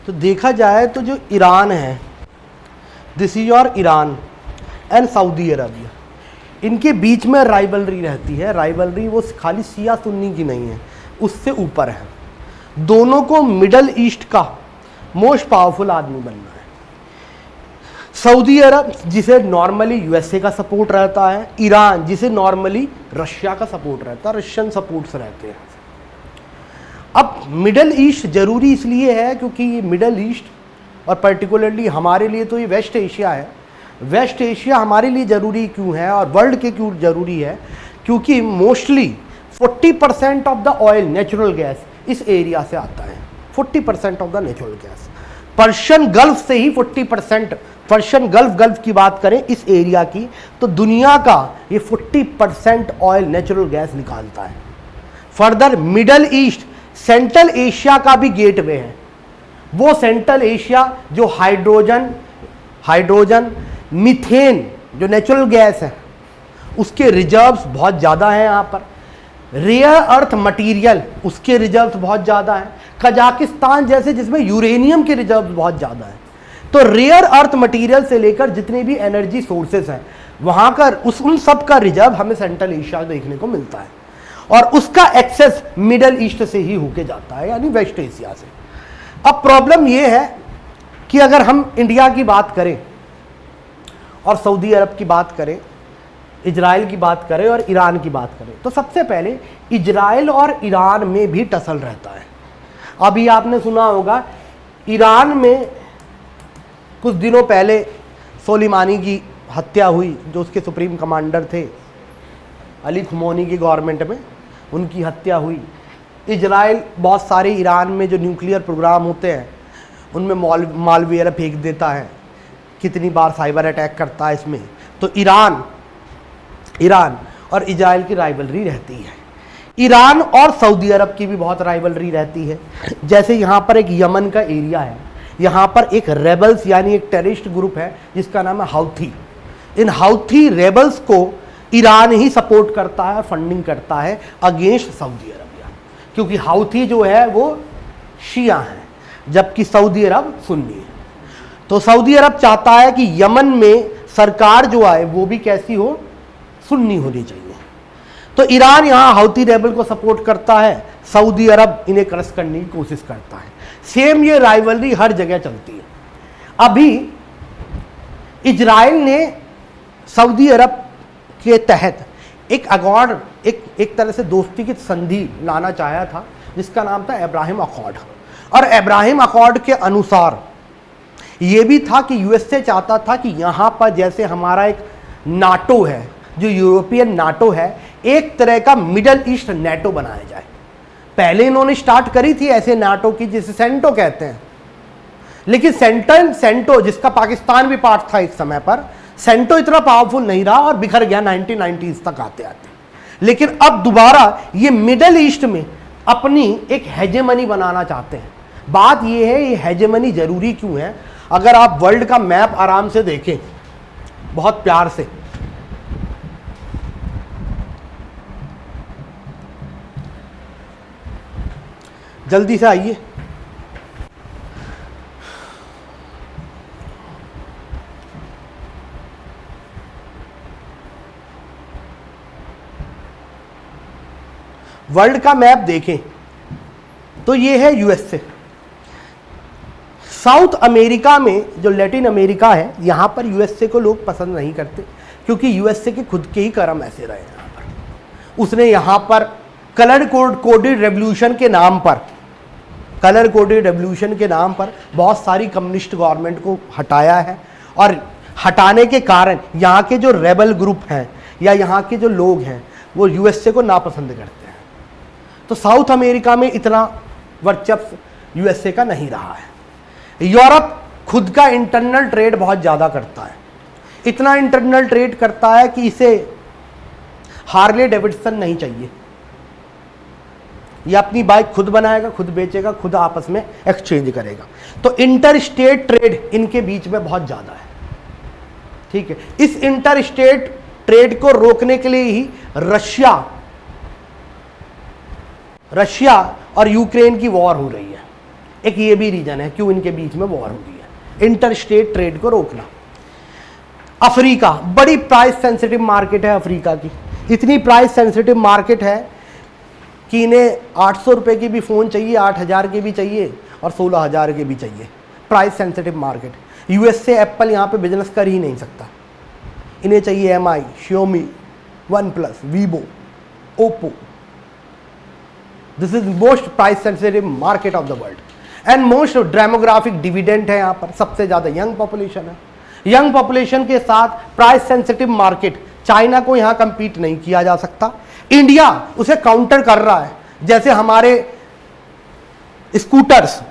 तो देखा जाए तो जो ईरान है, this is your Iran and Saudi Arabia, इनके बीच में राइवलरी रहती है। राइवलरी वो खाली शिया सुन्नी की नहीं है, उससे ऊपर है। दोनों को मिडल ईस्ट का मोस्ट पावरफुल आदमी बनना है। सऊदी अरब जिसे नॉर्मली यूएसए का सपोर्ट रहता है, ईरान जिसे नॉर्मली रशिया का सपोर्ट रहता है, रशियन सपोर्ट्स रहते हैं। अब मिडल ईस्ट जरूरी इसलिए है क्योंकि ये मिडल ईस्ट और पर्टिकुलरली हमारे लिए तो ये वेस्ट एशिया है। वेस्ट एशिया हमारे लिए ज़रूरी क्यों है और वर्ल्ड के क्यों ज़रूरी है? क्योंकि mostly 40% of the oil, natural gas इस एरिया से आता है। 40% of the natural gas Persian gulf से ही 40%, पर्शियन गल्फ की बात करें इस एरिया की, तो दुनिया का ये 40% ऑयल नेचुरल गैस निकालता है। Further middle east central Asia का भी गेटवे है। वो सेंट्रल एशिया जो हाइड्रोजन मीथेन जो नेचुरल गैस है उसके रिजर्व्स बहुत ज़्यादा हैं यहाँ पर। रेयर अर्थ मटेरियल उसके रिजर्व्स बहुत ज़्यादा हैं। कजाकिस्तान जैसे जिसमें यूरेनियम के रिजर्व्स बहुत ज़्यादा हैं। तो रेयर अर्थ मटेरियल से लेकर जितने भी एनर्जी सोर्सेस हैं वहाँ का उन सब का रिजर्व हमें सेंट्रल एशिया देखने को मिलता है और उसका एक्सेस मिडल ईस्ट से ही होके जाता है, यानी वेस्ट एशिया से। अब प्रॉब्लम ये है कि अगर हम इंडिया की बात करें और सऊदी अरब की बात करें, इजराइल की बात करें और ईरान की बात करें, तो सबसे पहले इजराइल और ईरान में भी टसल रहता है। अभी आपने सुना होगा ईरान में कुछ दिनों पहले सोलेमानी की हत्या हुई, जो उसके सुप्रीम कमांडर थे अली खुमैनी की गवर्नमेंट में, उनकी हत्या हुई। इजराइल बहुत सारे ईरान में जो न्यूक्लियर प्रोग्राम होते हैं उनमें मालवेयर फेंक देता है, कितनी बार साइबर अटैक करता है इसमें। तो ईरान और इजराइल की राइवलरी रहती है। ईरान और सऊदी अरब की भी बहुत राइवलरी रहती है। जैसे यहाँ पर एक यमन का एरिया है, यहाँ पर एक रेबल्स यानी एक टेररिस्ट ग्रुप है जिसका नाम है हाउथी। इन हाउथी रेबल्स को ईरान ही सपोर्ट करता है, फंडिंग करता है अगेंस्ट सऊदी अरबिया, क्योंकि हाउथी जो है वो शिया हैं जबकि सऊदी अरब सुन्नी है। तो सऊदी अरब चाहता है कि यमन में सरकार जो आए वो भी कैसी हो, सुन्नी होनी चाहिए। तो ईरान यहाँ हाउथी रेबल को सपोर्ट करता है, सऊदी अरब इन्हें क्रश करने की कोशिश करता है। सेम ये राइवलरी हर जगह चलती है। अभी इजराइल ने सऊदी अरब के तहत एक अकॉर्ड, एक तरह से दोस्ती की संधि लाना चाहा था जिसका नाम था अब्राहम अकॉर्ड। और अब्राहम अकॉर्ड के अनुसार ये भी था कि यूएसए चाहता था कि यहाँ पर जैसे हमारा एक नाटो है, जो यूरोपियन नाटो है, एक तरह का मिडल ईस्ट नेटो बनाया जाए। पहले इन्होंने स्टार्ट करी थी ऐसे नाटो की जिसे सेंटो कहते हैं, लेकिन सेंटो जिसका पाकिस्तान भी पार्ट था एक समय पर, सेंटो इतना पावरफुल नहीं रहा और बिखर गया 1990s तक आते आते। लेकिन अब दोबारा ये मिडल ईस्ट में अपनी एक हेजेमनी बनाना चाहते हैं। बात ये है ये हेजेमनी जरूरी क्यों है? अगर आप वर्ल्ड का मैप आराम से देखें बहुत प्यार से, जल्दी से आइए, वर्ल्ड का मैप देखें तो ये है यूएसए। साउथ अमेरिका में जो लैटिन अमेरिका है, यहाँ पर यूएसए को लोग पसंद नहीं करते क्योंकि यूएसए के खुद के ही कर्म ऐसे रहे। यहाँ पर उसने यहाँ पर कलर कोडेड रेवोल्यूशन के नाम पर, कलर कोडेड रेवोल्यूशन के नाम पर बहुत सारी कम्युनिस्ट गवर्नमेंट को हटाया है। और हटाने के कारण यहाँ के जो रेबल ग्रुप हैं या यहाँ के जो लोग हैं वो यूएसए को नापसंद करते हैं। तो साउथ अमेरिका में इतना वर्चस्व यूएसए का नहीं रहा है। यूरोप खुद का इंटरनल ट्रेड बहुत ज़्यादा करता है, इतना इंटरनल ट्रेड करता है कि इसे हार्ले डेविडसन नहीं चाहिए। ये अपनी बाइक खुद बनाएगा, खुद बेचेगा, खुद आपस में एक्सचेंज करेगा। तो इंटर स्टेट ट्रेड इनके बीच में बहुत ज़्यादा है। ठीक है, इस इंटर स्टेट ट्रेड को रोकने के लिए ही रशिया और यूक्रेन की वॉर हो रही है। एक ये भी रीजन है क्यों इनके बीच में वॉर हो रही है, इंटर स्टेट ट्रेड को रोकना। अफ्रीका बड़ी प्राइस सेंसिटिव मार्केट है अफ्रीका की, इतनी प्राइस सेंसिटिव मार्केट है कि इन्हें 800 रुपये की भी फ़ोन चाहिए, 8000 के भी चाहिए और 16000 के भी चाहिए। Price sensitive market. यूएस से एप्पल यहाँ पे बिजनेस कर ही नहीं सकता, इन्हें चाहिए MI, Xiaomi, OnePlus, Vivo, Oppo। This is most price sensitive market of the world and most demographic dividend है यहाँ पर, सबसे ज़्यादा यंग पॉपुलेशन है। यंग पॉपुलेशन के साथ प्राइस सेंसिटिव मार्केट, चाइना को यहाँ कंपीट नहीं किया जा सकता। इंडिया उसे काउंटर कर रहा है, जैसे हमारे स्कूटर्स,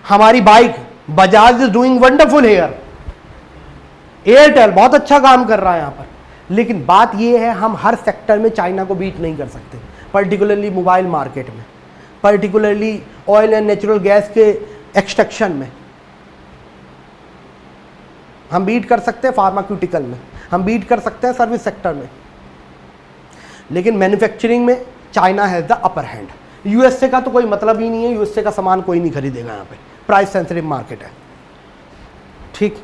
हमारी bike, Bajaj is doing wonderful here, Airtel बहुत अच्छा काम कर रहा है यहाँ पर। लेकिन बात यह है हम हर सेक्टर में चाइना को बीट नहीं कर सकते, पर्टिकुलरली मोबाइल मार्केट में, particularly oil and natural gas के एक्सट्रैक्शन में हम बीट कर सकते हैं, फार्मास्यूटिकल में हम बीट कर सकते हैं, सर्विस सेक्टर में, लेकिन मैन्युफैक्चरिंग में China has the upper hand. USA का तो कोई मतलब ही नहीं है, यूएसए का सामान कोई नहीं खरीदेगा यहाँ पे, प्राइस सेंसिटिव मार्केट है। ठीक,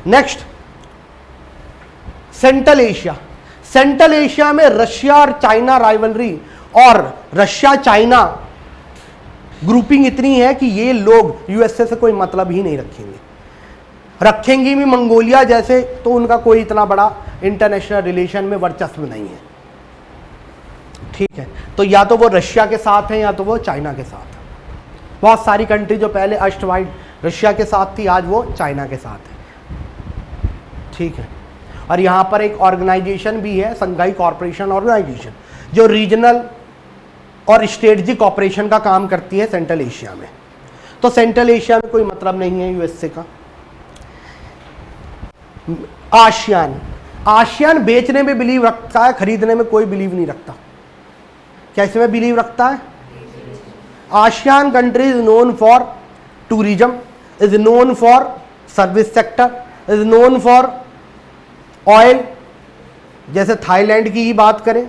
next central Asia. Central Asia में रशिया और चाइना राइवलरी और रशिया चाइना ग्रुपिंग इतनी है कि ये लोग यूएसए से कोई मतलब ही नहीं रखेंगे भी मंगोलिया जैसे, तो उनका कोई इतना बड़ा इंटरनेशनल रिलेशन में वर्चस्व नहीं है। ठीक है, तो या तो वो रशिया के साथ है या तो वो चाइना के साथ है। बहुत सारी कंट्री जो पहले अष्टवाइड रशिया के साथ थी, आज वो चाइना के साथ है। ठीक है, और यहाँ पर एक ऑर्गेनाइजेशन भी है, संघाई कॉरपोरेशन ऑर्गेनाइजेशन, जो रीजनल और स्ट्रेटजिक ऑपरेशन का काम करती है सेंट्रल एशिया में। तो सेंट्रल एशिया में कोई मतलब नहीं है यूएसए का। आसियान, आसियान बेचने में बिलीव रखता है, खरीदने में कोई बिलीव नहीं रखता। कैसे में बिलीव रखता है? ASEAN country is known for tourism, is known for service sector, is known for oil. जैसे थाईलैंड की ही बात करें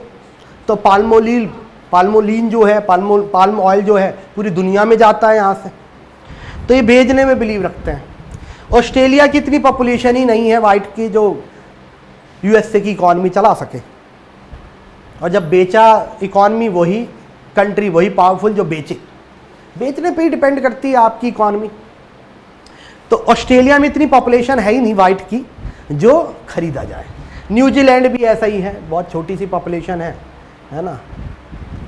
तो पाल्मोलिन जो है, पाल्म ऑयल जो है पूरी दुनिया में जाता है यहाँ से, तो ये बेचने में बिलीव रखते हैं। ऑस्ट्रेलिया की इतनी पॉपुलेशन ही नहीं है वाइट की जो यूएसए की इकॉनमी चला सके, और जब बेचा इकॉनमी वही कंट्री, वही पावरफुल जो बेचे, बेचने पे ही डिपेंड करती है आपकी इकॉनमी। तो ऑस्ट्रेलिया में इतनी पॉपुलेशन है ही नहीं वाइट की जो खरीदा जाए। न्यूजीलैंड भी ऐसा ही है, बहुत छोटी सी पॉपुलेशन है ना,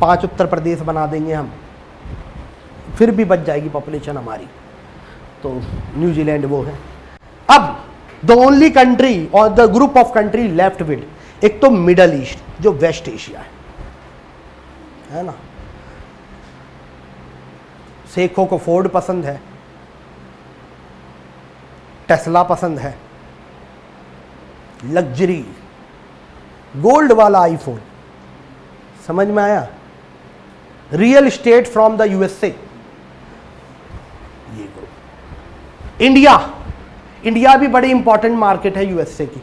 5 उत्तर प्रदेश बना देंगे हम, फिर भी बच जाएगी पॉपुलेशन हमारी। तो न्यूजीलैंड वो है। अब द ओनली कंट्री और the group of country left with, एक तो मिडल ईस्ट जो वेस्ट एशिया है ना। शेखों को फोर्ड पसंद है, टेस्ला पसंद है, लग्जरी गोल्ड वाला आईफोन, समझ में आया? Real estate from the USA, ये ग्रुप। इंडिया भी बड़ी इंपॉर्टेंट मार्केट है यूएसए की।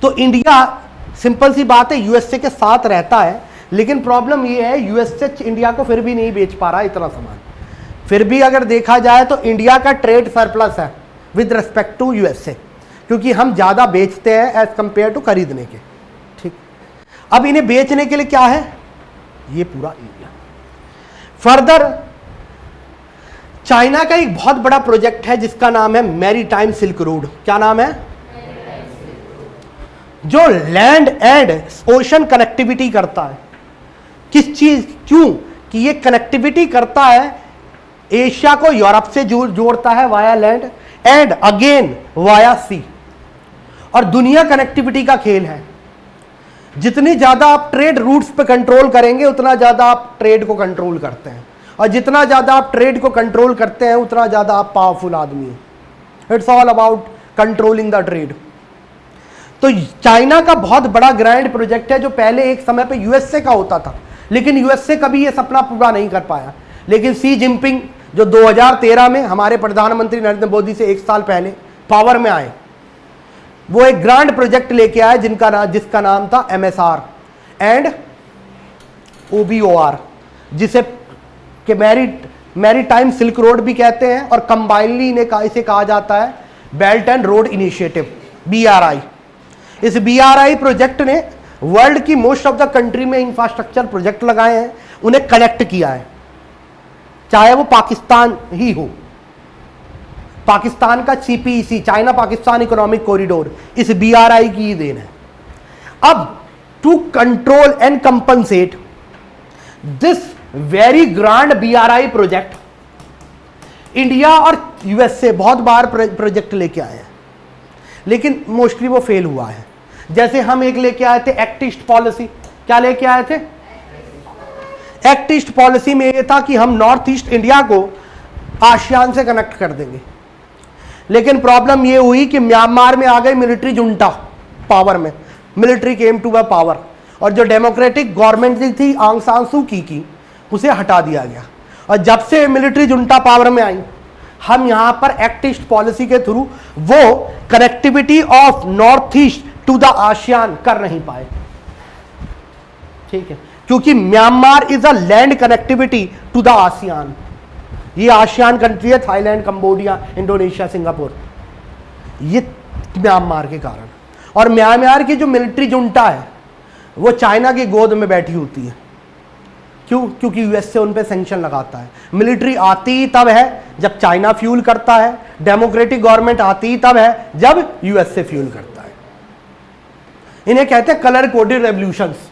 तो इंडिया सिंपल सी बात है यूएसए के साथ रहता है, लेकिन प्रॉब्लम ये है यूएसए इंडिया को फिर भी नहीं बेच पा रहा इतना सामान। फिर भी अगर देखा जाए तो इंडिया का ट्रेड सरप्लस है विद रिस्पेक्ट टू यूएसए, क्योंकि हम ज़्यादा बेचते हैं एज कंपेयर टू खरीदने के। ठीक, अब इन्हें बेचने के लिए क्या है, ये पूरा एरिया। फर्दर चाइना का एक बहुत बड़ा प्रोजेक्ट है जिसका नाम है मैरीटाइम सिल्क रोड। क्या नाम है? जो लैंड एंड ओशन कनेक्टिविटी करता है। किस चीज, क्यों कि ये कनेक्टिविटी करता है, एशिया को यूरोप से जोड़ता है via land and again via sea. और दुनिया कनेक्टिविटी का खेल है। जितनी ज्यादा आप ट्रेड रूट्स पे कंट्रोल करेंगे उतना ज्यादा आप ट्रेड को कंट्रोल करते हैं, और जितना ज्यादा आप ट्रेड को कंट्रोल करते हैं उतना ज्यादा आप पावरफुल आदमी हैं। It's all about controlling the trade. तो चाइना का बहुत बड़ा ग्रैंड प्रोजेक्ट है जो पहले एक समय पे यूएसए का होता था, लेकिन यूएसए कभी ये सपना पूरा नहीं कर पाया। लेकिन सी जिनपिंग जो 2013 में हमारे प्रधानमंत्री नरेंद्र मोदी से 1 साल पहले पावर में आए, वो एक ग्रैंड प्रोजेक्ट लेके आए जिसका नाम था MSR एंड OBOR, जिसे कि मैरीटाइम सिल्क रोड भी कहते हैं, और कंबाइनली इसे कहा जाता है belt and road initiative, BRI। इस BRI प्रोजेक्ट ने वर्ल्ड की मोस्ट ऑफ द कंट्री में इंफ्रास्ट्रक्चर प्रोजेक्ट लगाए हैं, उन्हें कनेक्ट किया है, चाहे वो पाकिस्तान ही हो। पाकिस्तान का CPEC, China Pakistan economic corridor, इस BRI की ही देन है। अब to control and compensate this very grand BRI project, India और USA बहुत बार प्रोजेक्ट लेके आए हैं, लेकिन मोस्टली वो फेल हुआ है। जैसे हम एक लेके आए थे एक्ट ईस्ट पॉलिसी। क्या लेके आए थे? एक्ट ईस्ट पॉलिसी में ये था कि हम नॉर्थ ईस्ट इंडिया को आसियान से कनेक्ट कर देंगे, लेकिन प्रॉब्लम ये हुई कि म्यांमार में आ गई मिलिट्री जुंटा पावर में, मिलिट्री केम टू पावर, और जो डेमोक्रेटिक गवर्नमेंट थी आंग सान सू की उसे हटा दिया गया। और जब से मिलिट्री जुंटा पावर में आई, हम यहां पर एक्ट ईस्ट पॉलिसी के थ्रू वो connectivity of north east to the ASEAN कर नहीं पाए। ठीक है, क्योंकि Myanmar is a land connectivity to the ASEAN. ये आसियान कंट्री है, थाईलैंड, कंबोडिया, इंडोनेशिया, सिंगापुर, ये म्यांमार के कारण। और म्यांमार की जो मिलिट्री जुंटा है वो चाइना की गोद में बैठी होती है। क्यों? क्योंकि USA उन पे सैंक्शन लगाता है। मिलिट्री आती ही तब है जब चाइना फ्यूल करता है, डेमोक्रेटिक गवर्नमेंट आती ही तब है जब USA फ्यूल करता है। इन्हें कहते हैं कलर कोडेड रेवोल्यूशंस।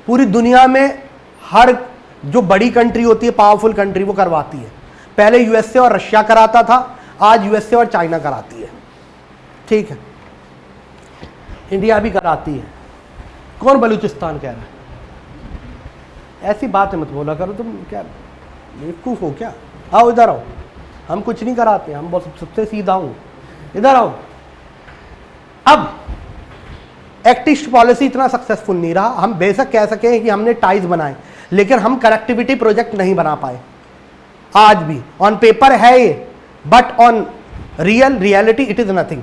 पूरी दुनिया में हर जो बड़ी कंट्री होती है, पावरफुल कंट्री, वो करवाती है। पहले USA और रशिया कराता था, आज USA और चाइना कराती है। ठीक है, इंडिया भी कराती है। कौन बलूचिस्तान कह रहा है? ऐसी बात मत बोला करो, तुम क्या बेवकूफ हो क्या? आओ इधर आओ, हम कुछ नहीं कराते, हम बहुत सबसे सीधा हूं, इधर आओ। अब एक्ट ईस्ट पॉलिसी इतना सक्सेसफुल नहीं रहा। हम बेशक कह सकें कि हमने टाइज बनाए, लेकिन हम कनेक्टिविटी प्रोजेक्ट नहीं बना पाए। आज भी ऑन पेपर है ये, but on reality it is nothing.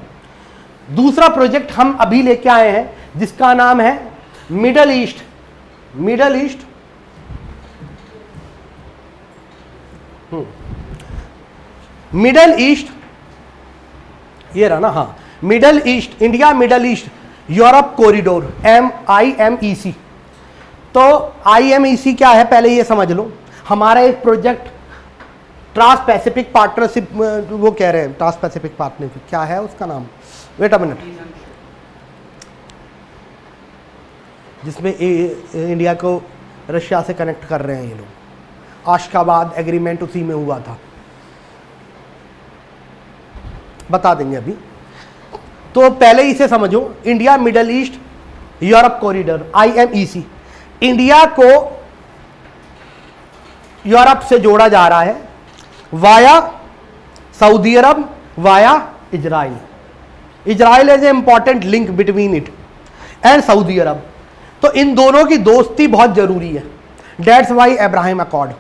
दूसरा प्रोजेक्ट हम अभी लेके आए हैं जिसका नाम है मिडल ईस्ट ये रहा ना, हाँ, middle east India Middle East Europe corridor, IMEC। तो IMEC क्या है पहले ये समझ लो। हमारा एक प्रोजेक्ट ट्रांस पैसिफिक पार्टनरशिप, वो कह रहे हैं ट्रांस पैसिफिक पार्टनरशिप, क्या है उसका नाम, वेट अ मिनट, जिसमें इंडिया को रशिया से कनेक्ट कर रहे हैं ये लोग। आशकाबाद एग्रीमेंट उसी में हुआ था, बता देंगे अभी। तो पहले इसे समझो, India Middle East Europe corridor, IMEC। India को यूरोप से जोड़ा जा रहा है via Saudi via Israel. Israel is a important link between it and Saudi Arab इन दोनों की दोस्ती बहुत जरूरी है। That's why Abraham accord.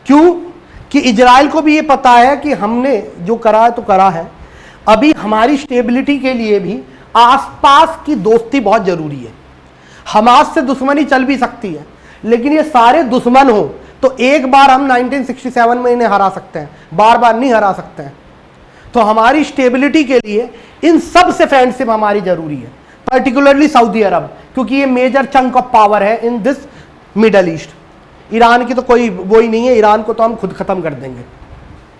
क्यों? कि इजराइल को भी ये पता है कि हमने जो करा है तो करा है, अभी हमारी स्टेबिलिटी के लिए भी आसपास की दोस्ती बहुत जरूरी है। हमास से दुश्मनी चल भी सकती है, लेकिन ये सारे दुश्मन हो तो एक बार हम 1967 में इन्हें हरा सकते हैं, बार बार नहीं हरा सकते हैं। तो हमारी स्टेबिलिटी के लिए इन सब से फ्रेंडशिप हमारी जरूरी है, पर्टिकुलरली सऊदी अरब, क्योंकि ये मेजर चंक ऑफ पावर है in this middle east. Iran की तो कोई वो ही नहीं है, ईरान को तो हम खुद खत्म कर देंगे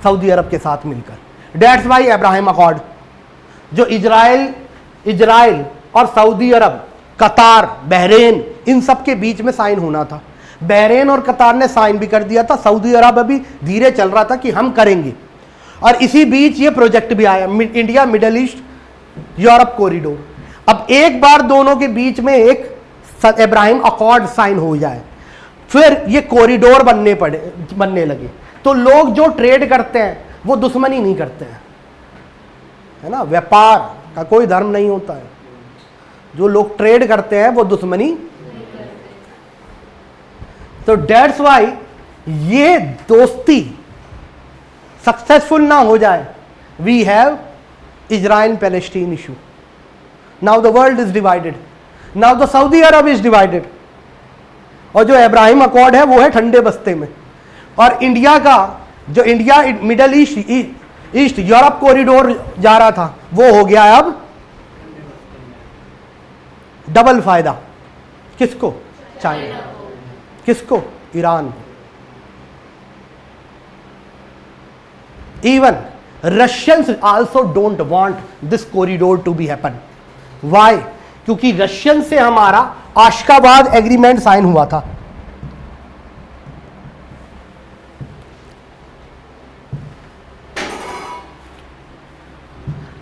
सऊदी अरब के साथ मिलकर। दैट्स वाई अब्राहम अकॉर्ड, जो इजराइल और सऊदी अरब, कतार, बहरेन, इन सब के बीच में साइन होना था। बहरेन और कतार ने साइन भी कर दिया था, सऊदी अरब अभी धीरे चल रहा था कि हम करेंगे। और इसी बीच ये प्रोजेक्ट भी आया, India Middle East Europe corridor. अब एक बार दोनों के बीच में एक अब्राहम अकॉर्ड साइन हो जाए, फिर ये कॉरिडोर बनने लगे, तो लोग जो ट्रेड करते हैं वो दुश्मनी नहीं करते हैं, है ना। व्यापार का कोई धर्म नहीं होता है, जो लोग ट्रेड करते हैं वो दुश्मनी। तो दैट्स वाई ये दोस्ती सक्सेसफुल ना हो जाए, we have Israel Palestine issue. Now the world is divided, now the Saudi Arabia is divided, और जो अब्राहम अकॉर्ड है वो है ठंडे बस्ते में। और इंडिया का जो India Middle East Europe corridor जा रहा था वो हो गया अब डबल फायदा। किसको? चाइना। किसको? ईरान को। Even Russians also don't want this corridor to be happen. Why? क्योंकि रशियन से हमारा आशकाबाद एग्रीमेंट साइन हुआ था।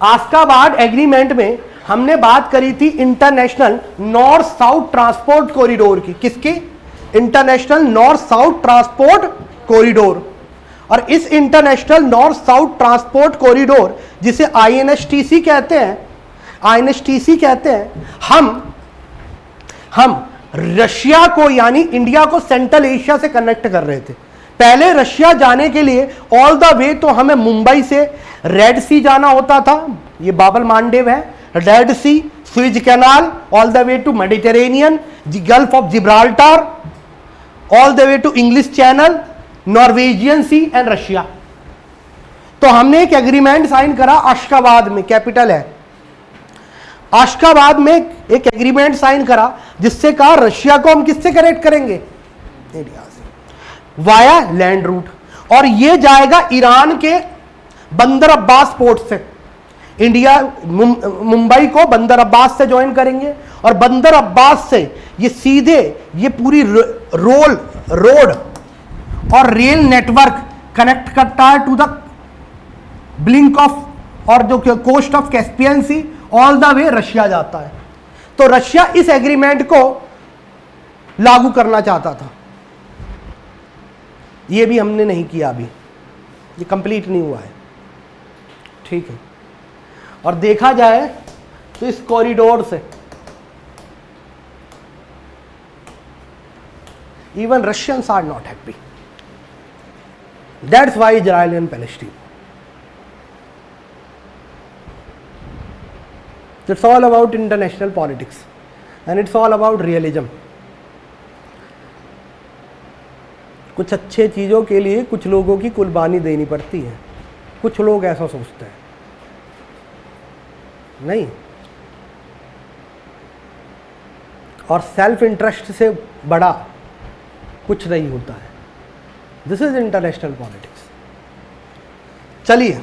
आशकाबाद एग्रीमेंट में हमने बात करी थी international north south transport corridor की। किसकी? International north south transport corridor. और इस international north south transport corridor जिसे INSTC कहते हैं, INSTC कहते हैं, हम रशिया को यानी इंडिया को सेंट्रल एशिया से कनेक्ट कर रहे थे। पहले रशिया जाने के लिए ऑल द वे तो हमें मुंबई से रेड सी जाना होता था, ये बाबल मांडेव है, red sea, Suez canal, all the way to Mediterranean, gulf of Gibraltar, all the way to English channel, Norwegian sea and Russia. तो हमने एक एग्रीमेंट साइन करा आशकाबाद में, कैपिटल है आशकाबाद में, एक एग्रीमेंट साइन करा जिससे कहा रशिया को हम किससे कनेक्ट करेंगे? इंडिया से, वाया लैंड रूट। और ये जाएगा ईरान के बंदर अब्बास पोर्ट से। इंडिया मुंबई को बंदर अब्बास से ज्वाइन करेंगे और बंदर अब्बास से ये सीधे ये पूरी रोड और रेल नेटवर्क कनेक्ट करता है टू द ब्लिंक ऑफ और जो coast of Caspian sea, all the way Russia जाता है। तो रशिया इस एग्रीमेंट को लागू करना चाहता था, ये भी हमने नहीं किया, अभी ये कंप्लीट नहीं हुआ है, ठीक है। और देखा जाए तो इस कॉरिडोर से even Russians are not happy. That's why Israel and Palestine. It's all about international politics and it's all about realism. कुछ अच्छे चीज़ों के लिए कुछ लोगों की कुर्बानी देनी पड़ती है, कुछ लोग ऐसा सोचते हैं। नहीं, और सेल्फ इंटरेस्ट से बड़ा कुछ नहीं होता है। This is international politics. चलिए